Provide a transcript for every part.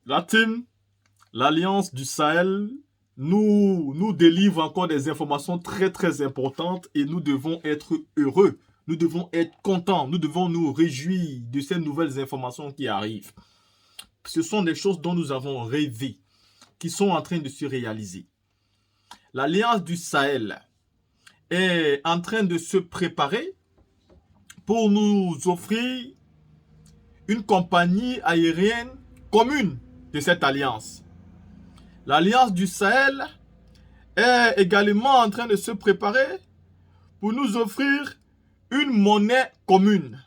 La team, l'Alliance du Sahel, nous délivre encore des informations très très importantes et nous devons être heureux. Nous devons être contents. Nous devons nous réjouir de ces nouvelles informations qui arrivent. Ce sont des choses dont nous avons rêvé, qui sont en train de se réaliser. L'Alliance du Sahel est en train de se préparer pour nous offrir une compagnie aérienne commune de cette alliance. L'Alliance du Sahel est également en train de se préparer pour nous offrir une monnaie commune.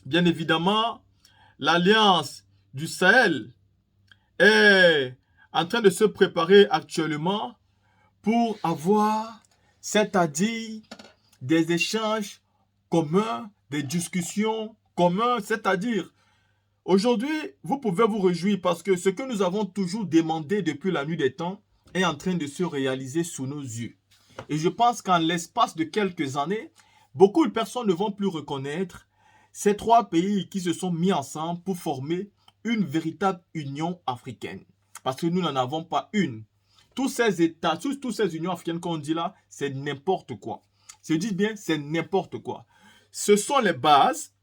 Bien évidemment, l'Alliance du Sahel est en train de se préparer actuellement pour avoir, c'est-à-dire des échanges communs, des discussions communes, c'est-à-dire aujourd'hui, vous pouvez vous réjouir parce que ce que nous avons toujours demandé depuis la nuit des temps est en train de se réaliser sous nos yeux. Et je pense qu'en l'espace de quelques années, beaucoup de personnes ne vont plus reconnaître ces trois pays qui se sont mis ensemble pour former une véritable union africaine. Parce que nous n'en avons pas une. Tous ces États, toutes ces unions africaines qu'on dit là, c'est n'importe quoi. Je dis bien, c'est n'importe quoi. Ce sont les bases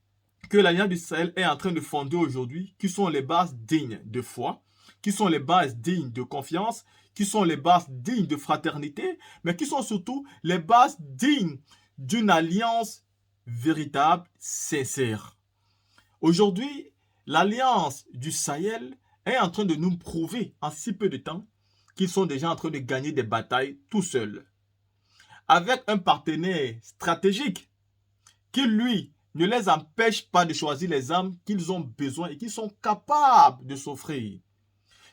que l'Alliance du Sahel est en train de fonder aujourd'hui, qui sont les bases dignes de foi, qui sont les bases dignes de confiance, qui sont les bases dignes de fraternité, mais qui sont surtout les bases dignes d'une alliance véritable, sincère. Aujourd'hui, l'Alliance du Sahel est en train de nous prouver en si peu de temps qu'ils sont déjà en train de gagner des batailles tout seuls. Avec un partenaire stratégique qui, lui, ne les empêche pas de choisir les armes qu'ils ont besoin et qu'ils sont capables de s'offrir.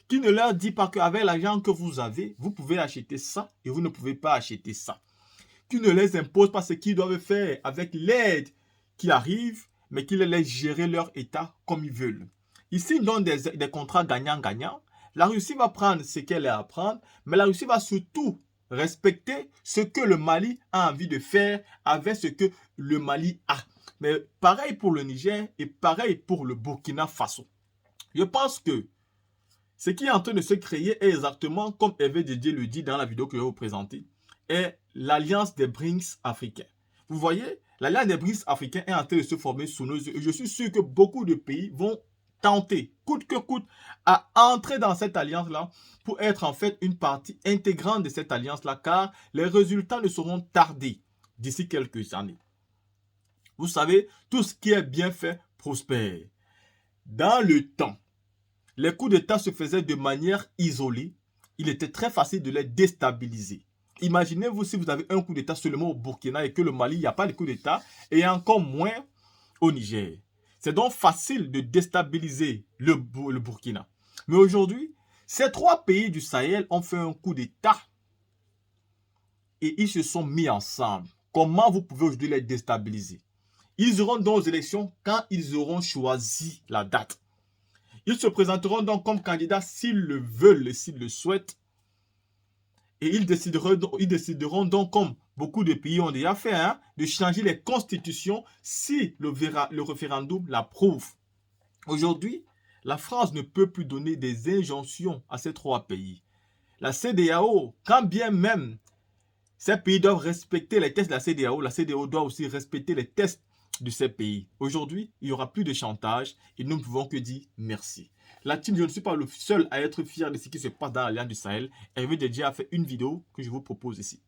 Qui ne leur dit pas qu'avec l'argent que vous avez, vous pouvez acheter ça et vous ne pouvez pas acheter ça. Qui ne les impose pas ce qu'ils doivent faire avec l'aide qui arrive, mais qui les laisse gérer leur état comme ils veulent. Ici, ils donnent des contrats gagnant-gagnant. La Russie va prendre ce qu'elle a à prendre, mais la Russie va surtout respecter ce que le Mali a envie de faire avec ce que le Mali a. Mais pareil pour le Niger et pareil pour le Burkina Faso. Je pense que ce qui est en train de se créer est exactement comme Hervé Didier le dit dans la vidéo que je vais vous présenter, est l'alliance des BRICS africains. Vous voyez, l'alliance des BRICS africains est en train de se former sous nos yeux et je suis sûr que beaucoup de pays vont tenter, coûte que coûte, à entrer dans cette alliance-là pour être en fait une partie intégrante de cette alliance-là, car les résultats ne seront tardés d'ici quelques années. Vous savez, tout ce qui est bien fait prospère. Dans le temps, les coups d'État se faisaient de manière isolée. Il était très facile de les déstabiliser. Imaginez-vous si vous avez un coup d'État seulement au Burkina et que le Mali, il n'y a pas de coup d'État, et encore moins au Niger. C'est donc facile de déstabiliser le Burkina. Mais aujourd'hui, ces trois pays du Sahel ont fait un coup d'État et ils se sont mis ensemble. Comment vous pouvez aujourd'hui les déstabiliser? Ils iront donc aux élections quand ils auront choisi la date. Ils se présenteront donc comme candidats s'ils le veulent et s'ils le souhaitent. Et ils décideront donc, comme beaucoup de pays ont déjà fait, de changer les constitutions si le référendum l'approuve. Aujourd'hui, la France ne peut plus donner des injonctions à ces trois pays. La CEDEAO, quand bien même ces pays doivent respecter les tests de la CEDEAO doit aussi respecter les tests de ces pays. Aujourd'hui, il n'y aura plus de chantage et nous ne pouvons que dire merci. La team, je ne suis pas le seul à être fier de ce qui se passe dans l'Alliance du Sahel. Hervé Didier a fait une vidéo que je vous propose ici.